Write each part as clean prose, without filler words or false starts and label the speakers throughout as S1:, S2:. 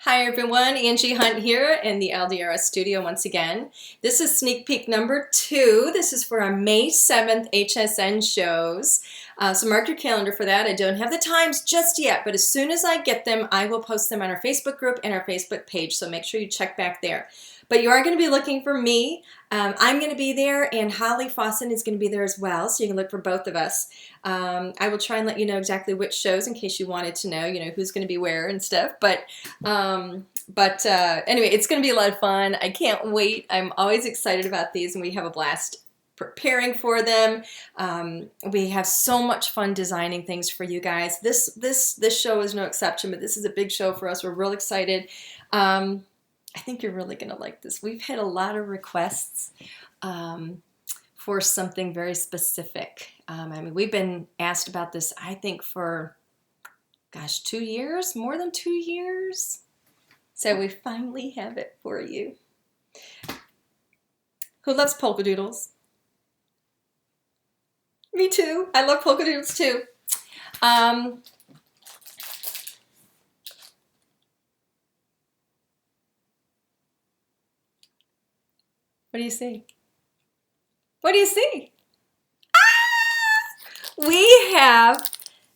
S1: Hi everyone, Angie Hunt here in the LDRS studio once again. This is sneak peek number 2. This is for our May 7th HSN shows. So mark your calendar for that. I don't have the times just yet, but as soon as I get them, I will post them on our Facebook group and our Facebook page. So make sure you check back there. But you are going to be looking for me. I'm going to be there, and Holly Fawson is going to be there as well, so you can look for both of us. I will try and let you know exactly which shows in case you wanted to know, who's going to be where and stuff. But anyway, it's going to be a lot of fun. I can't wait. I'm always excited about these, and we have a blast preparing for them. We have so much fun designing things for you guys. This show is no exception, but this is a big show for us. We're real excited. I think you're really going to like this. We've had a lot of requests for something very specific. We've been asked about this, I think, for, 2 years, more than 2 years. So we finally have it for you. Who loves polka doodles? Me too. I love polka doodles too. What do you see? What do you see? Ah! We have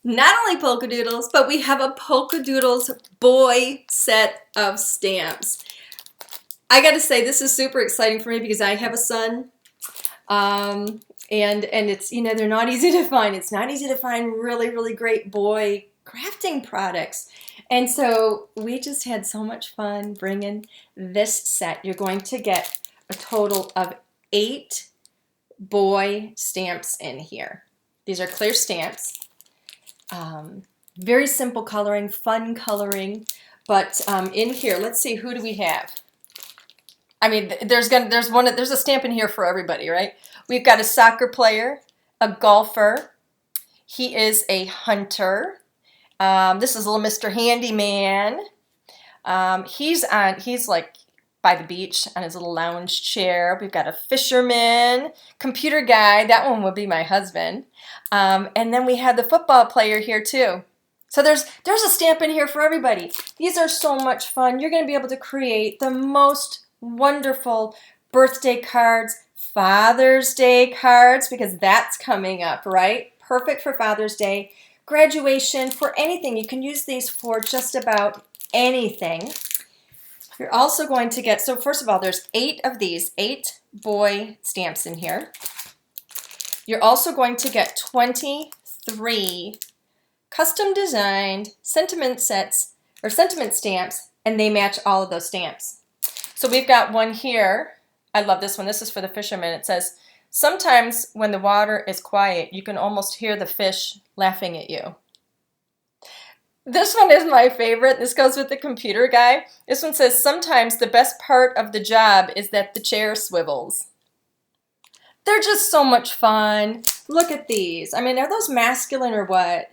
S1: not only polka doodles, but we have a polka doodles boy set of stamps. I got to say, this is super exciting for me because I have a son, and it's, they're not easy to find. It's not easy to find really great boy crafting products. And so we just had so much fun bringing this set. You're going to get a total of 8 boy stamps in here. These are clear stamps. Very simple coloring, fun coloring. But in here, let's see, who do we have? There's a stamp in here for everybody, right? We've got a soccer player, a golfer. He is a hunter. This is little Mr. Handyman. He's like by the beach on his little lounge chair. We've got a fisherman, computer guy. That one would be my husband. And then we have the football player here too. So there's a stamp in here for everybody. These are so much fun. You're going to be able to create the most wonderful birthday cards, Father's Day cards, because that's coming up, right? Perfect for Father's Day. Graduation, for anything. You can use these for just about anything. You're also going to get, so first of all, there's 8 of these, 8 boy stamps in here. You're also going to get 23 custom designed sentiment sets or sentiment stamps, and they match all of those stamps. So we've got one here. I love this one. This is for the fisherman. It says, sometimes when the water is quiet, you can almost hear the fish laughing at you. This one is my favorite. This goes with the computer guy. This one says, sometimes the best part of the job is that the chair swivels. They're just so much fun. Look at these. Are those masculine or what?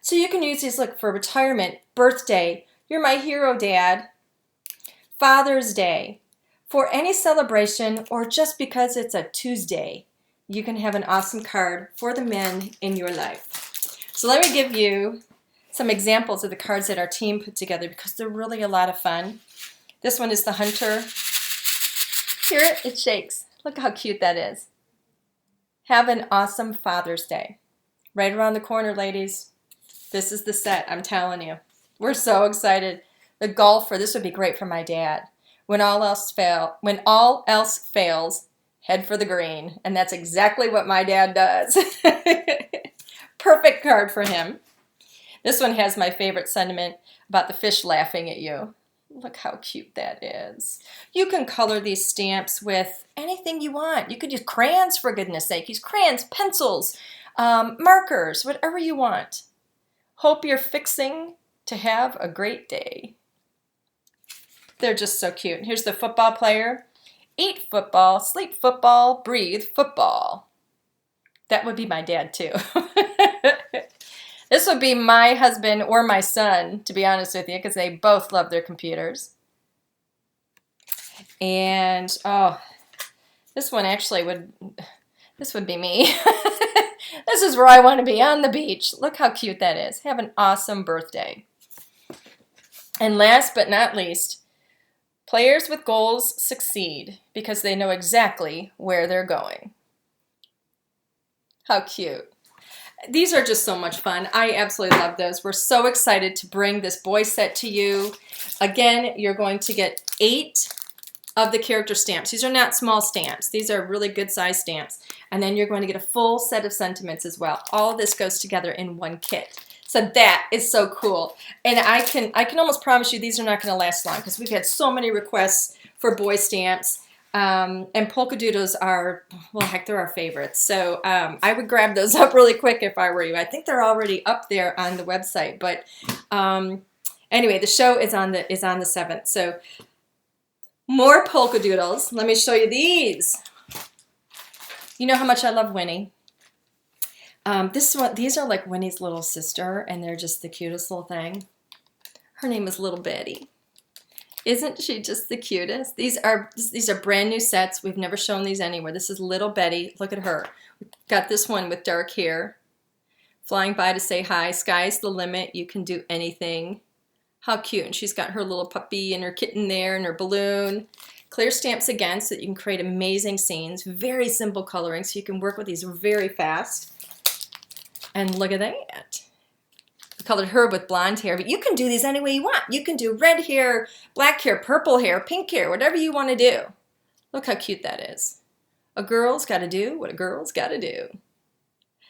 S1: So you can use these, look, for retirement, birthday, you're my hero, Dad, Father's Day, for any celebration, or just because it's a Tuesday, you can have an awesome card for the men in your life. So let me give you some examples of the cards that our team put together because they're really a lot of fun. This one is the hunter. Here it shakes. Look how cute that is. Have an awesome Father's Day. Right around the corner, ladies. This is the set, I'm telling you. We're so excited. The golfer, this would be great for my dad. When all else fails, head for the green. And that's exactly what my dad does. Perfect card for him. This one has my favorite sentiment about the fish laughing at you. Look how cute that is. You can color these stamps with anything you want. You could use crayons, for goodness sake. Use crayons, pencils, markers, whatever you want. Hope you're fixing to have a great day. They're just so cute. Here's the football player. Eat football, sleep football, breathe football. That would be my dad too. This would be my husband or my son, to be honest with you, because they both love their computers. And, this one actually this would be me. This is where I want to be, on the beach. Look how cute that is. Have an awesome birthday. And last but not least, players with goals succeed because they know exactly where they're going. How cute. These are just so much fun. I absolutely love those. We're so excited to bring this boy set to you. Again, you're going to get 8 of the character stamps. These are not small stamps. These are really good size stamps. And then you're going to get a full set of sentiments as well. All this goes together in one kit. So that is so cool. And I can almost promise you these are not going to last long because we've had so many requests for boy stamps. And polka doodles are, well, heck, they're our favorites. So I would grab those up really quick if I were you. I think they're already up there on the website. But anyway, the show is on the 7th. So more polka doodles. Let me show you these. You know how much I love Winnie. These are like Winnie's little sister, and they're just the cutest little thing. Her name is Little Betty. Isn't she just the cutest? These are brand new sets. We've never shown these anywhere. This is Little Betty. Look at her. We've got this one with dark hair. Flying by to say hi. Sky's the limit. You can do anything. How cute. And she's got her little puppy and her kitten there and her balloon. Clear stamps again so that you can create amazing scenes. Very simple coloring so you can work with these very fast. And look at that. I colored her with blonde hair, but you can do these any way you want. You can do red hair, black hair, purple hair, pink hair, whatever you want to do. Look how cute that is. A girl's got to do what a girl's got to do.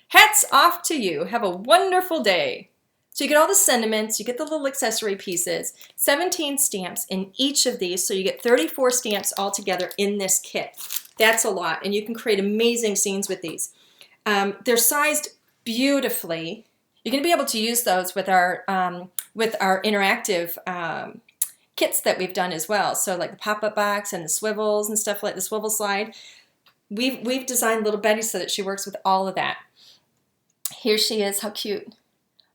S1: Hats off to you. Have a wonderful day. So you get all the sentiments, you get the little accessory pieces, 17 stamps in each of these, so you get 34 stamps all together in this kit. That's a lot, and you can create amazing scenes with these. They're sized beautifully. You're going to be able to use those with our interactive kits that we've done as well. So like the pop-up box and the swivels and stuff like the swivel slide. We've designed Little Betty so that she works with all of that. Here she is. How cute.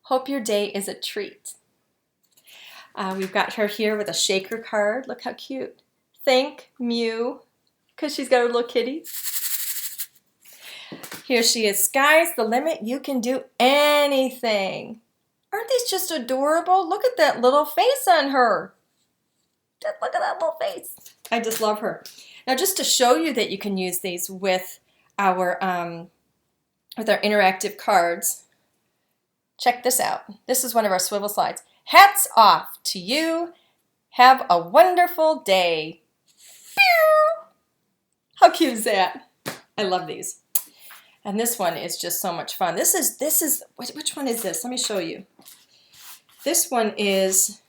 S1: Hope your day is a treat. We've got her here with a shaker card. Look how cute. Thank Mew, because she's got her little kitty. Here she is. Sky's the limit. You can do anything. Aren't these just adorable? Look at that little face on her. Just look at that little face. I just love her. Now, just to show you that you can use these with our interactive cards, check this out. This is one of our swivel slides. Hats off to you. Have a wonderful day. Pew! How cute is that? I love these. And this one is just so much fun. This is which one is this? Let me show you. This one is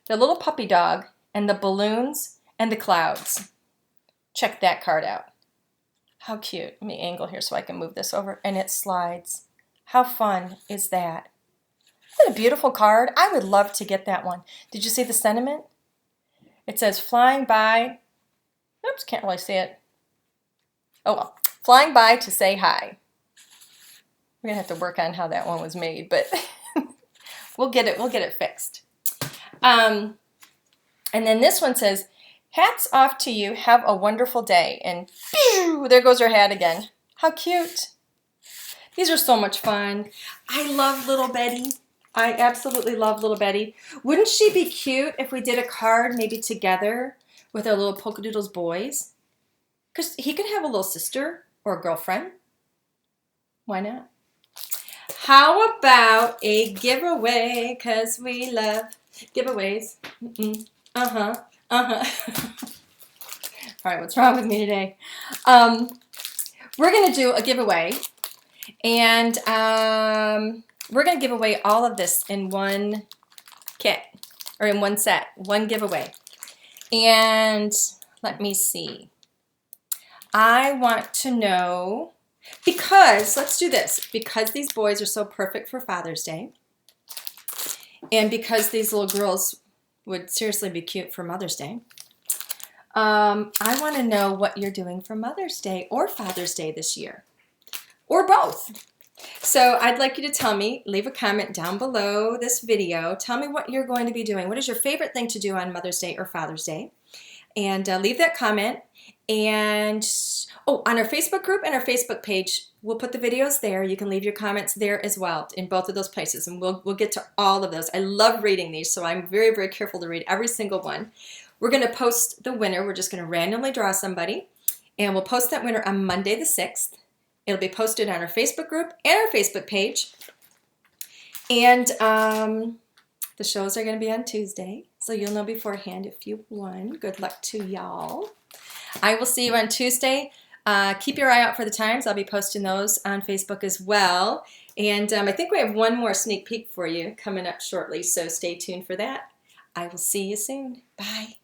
S1: the little puppy dog and the balloons and the clouds. Check that card out. How cute. Let me angle here so I can move this over. And it slides. How fun is that? Isn't that a beautiful card? I would love to get that one. Did you see the sentiment? It says flying by. Oops, can't really see it. Oh well. Flying by to say hi. We're gonna have to work on how that one was made, but we'll get it fixed. And then this one says, hats off to you, have a wonderful day. And pew, there goes her hat again. How cute. These are so much fun. I love Little Betty. I absolutely love Little Betty. Wouldn't she be cute if we did a card maybe together with our little Polka Doodles boys? Because he could have a little sister or a girlfriend. Why not? How about a giveaway? Because we love giveaways. All right, what's wrong with me today? We're going to do a giveaway. And we're going to give away all of this in one kit. Or in one set. One giveaway. And let me see. I want to know, because, let's do this, because these boys are so perfect for Father's Day, and because these little girls would seriously be cute for Mother's Day, I want to know what you're doing for Mother's Day or Father's Day this year, or both. So I'd like you to tell me, leave a comment down below this video, tell me what you're going to be doing. What is your favorite thing to do on Mother's Day or Father's Day? and leave that comment. And oh, on our Facebook group and our Facebook page, we'll put the videos there. You can leave your comments there as well in both of those places, and we'll get to all of those. I love reading these, so I'm very, very careful to read every single one. We're going to post the winner. We're just going to randomly draw somebody, and we'll post that winner on Monday the 6th. It'll be posted on our Facebook group and our Facebook page. And the shows are going to be on Tuesday, so you'll know beforehand if you won. Good luck to y'all. I will see you on Tuesday. Keep your eye out for the times. I'll be posting those on Facebook as well. And I think we have one more sneak peek for you coming up shortly, so stay tuned for that. I will see you soon. Bye.